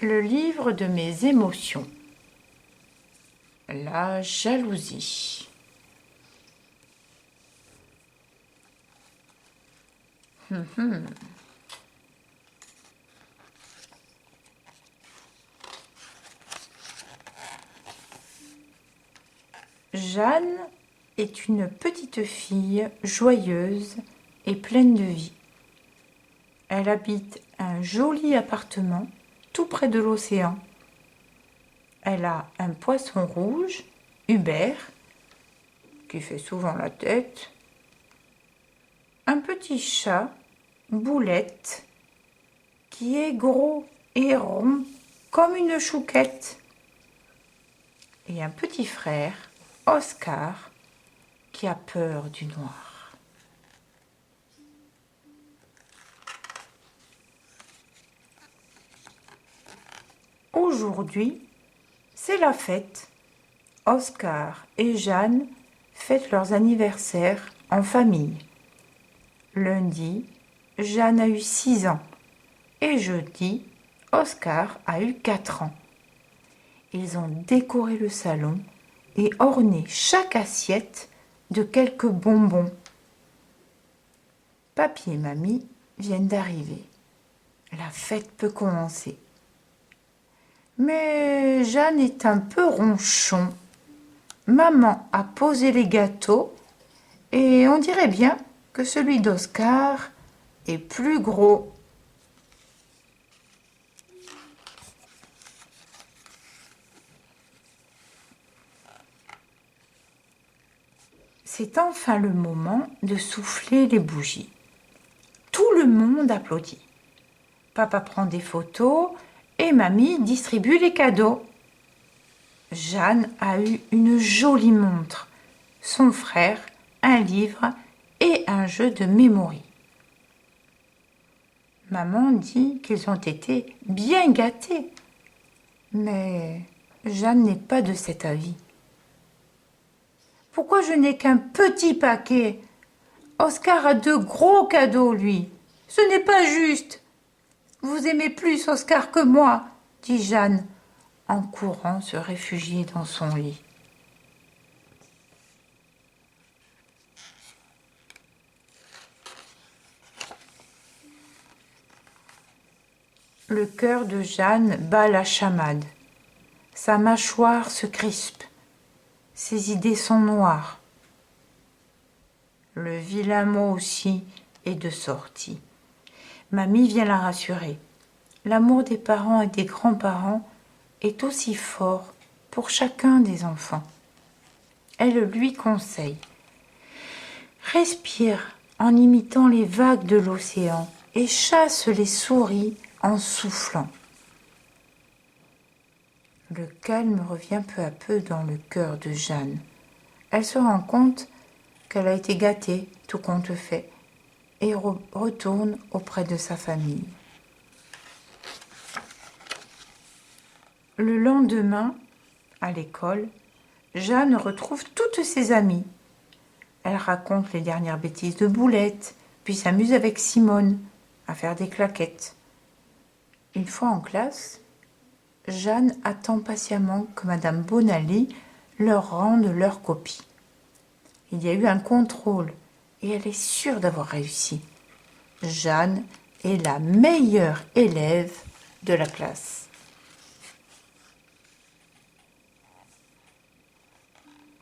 Le livre de mes émotions. La jalousie. Jeanne est une petite fille joyeuse et pleine de vie. Elle habite un joli appartement tout près de l'océan. Elle a un poisson rouge, Hubert, qui fait souvent la tête, un petit chat, Boulette, qui est gros et rond comme une chouquette, et un petit frère, Oscar, qui a peur du noir. Aujourd'hui, c'est la fête. Oscar et Jeanne fêtent leurs anniversaires en famille. Lundi, Jeanne a eu 6 ans et jeudi, Oscar a eu 4 ans. Ils ont décoré le salon et orné chaque assiette de quelques bonbons. Papy et mamie viennent d'arriver. La fête peut commencer. Mais Jeanne est un peu ronchon. Maman a posé les gâteaux et on dirait bien que celui d'Oscar est plus gros. C'est enfin le moment de souffler les bougies. Tout le monde applaudit. Papa prend des photos et mamie distribue les cadeaux. Jeanne a eu une jolie montre, son frère un livre et un jeu de mémoire. Maman dit qu'ils ont été bien gâtés, mais Jeanne n'est pas de cet avis. Pourquoi je n'ai qu'un petit paquet? Oscar a de gros cadeaux, lui. Ce n'est pas juste. Vous aimez plus Oscar que moi, dit Jeanne, en courant se réfugier dans son lit. Le cœur de Jeanne bat la chamade. Sa mâchoire se crispe. Ses idées sont noires. Le vilain mot aussi est de sortie. Mamie vient la rassurer. L'amour des parents et des grands-parents est aussi fort pour chacun des enfants. Elle lui conseille. Respire en imitant les vagues de l'océan et chasse les souris en soufflant. Le calme revient peu à peu dans le cœur de Jeanne. Elle se rend compte qu'elle a été gâtée, tout compte fait, et retourne auprès de sa famille. Le lendemain, à l'école, Jeanne retrouve toutes ses amies. Elle raconte les dernières bêtises de Boulette, puis s'amuse avec Simone à faire des claquettes. Une fois en classe, Jeanne attend patiemment que Madame Bonali leur rende leur copie. Il y a eu un contrôle et elle est sûre d'avoir réussi. Jeanne est la meilleure élève de la classe.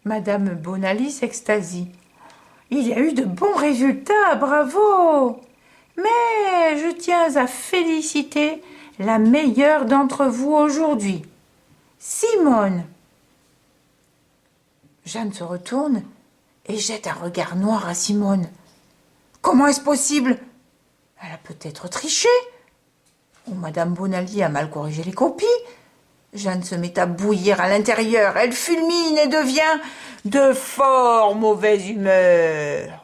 Madame Bonali s'extasie. Il y a eu de bons résultats, bravo! Mais je tiens à féliciter la meilleure d'entre vous aujourd'hui, Simone. Jeanne se retourne et jette un regard noir à Simone. Comment est-ce possible? Elle a peut-être triché. Ou Madame Bonali a mal corrigé les copies. Jeanne se met à bouillir à l'intérieur. Elle fulmine et devient de fort mauvaise humeur.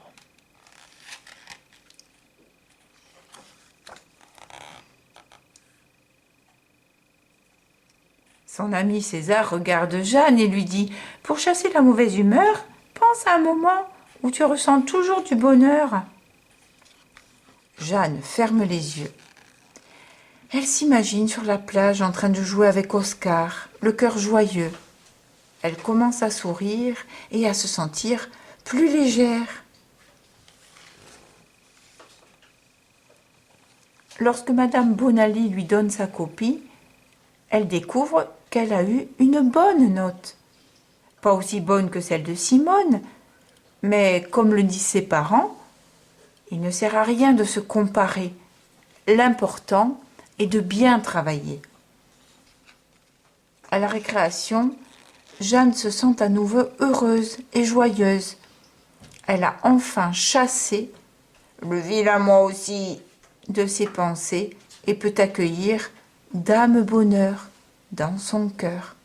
Son ami César regarde Jeanne et lui dit « Pour chasser la mauvaise humeur, pense à un moment où tu ressens toujours du bonheur. » Jeanne ferme les yeux. Elle s'imagine sur la plage en train de jouer avec Oscar, le cœur joyeux. Elle commence à sourire et à se sentir plus légère. Lorsque Madame Bonali lui donne sa copie, elle découvre qu'elle a eu une bonne note. Pas aussi bonne que celle de Simone, mais comme le disent ses parents, il ne sert à rien de se comparer. L'important est de bien travailler. À la récréation, Jeanne se sent à nouveau heureuse et joyeuse. Elle a enfin chassé le vilain moi aussi de ses pensées et peut accueillir Dame Bonheur dans son cœur.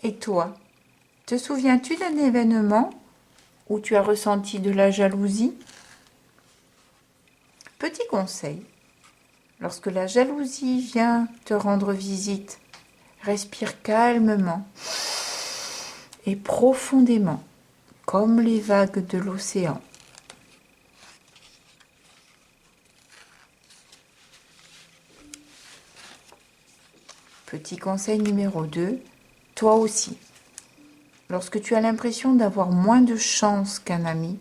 Et toi, te souviens-tu d'un événement où tu as ressenti de la jalousie? Petit conseil, lorsque la jalousie vient te rendre visite, respire calmement et profondément, comme les vagues de l'océan. Petit conseil numéro 2, toi aussi. Lorsque tu as l'impression d'avoir moins de chance qu'un ami,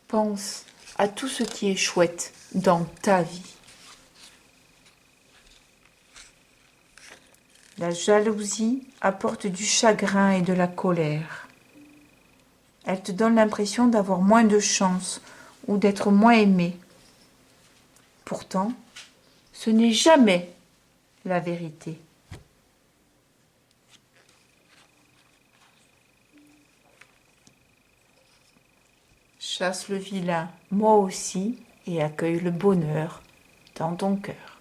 pense à tout ce qui est chouette dans ta vie. La jalousie apporte du chagrin et de la colère. Elle te donne l'impression d'avoir moins de chance ou d'être moins aimé. Pourtant, ce n'est jamais la vérité. Chasse le vilain, moi aussi, et accueille le bonheur dans ton cœur.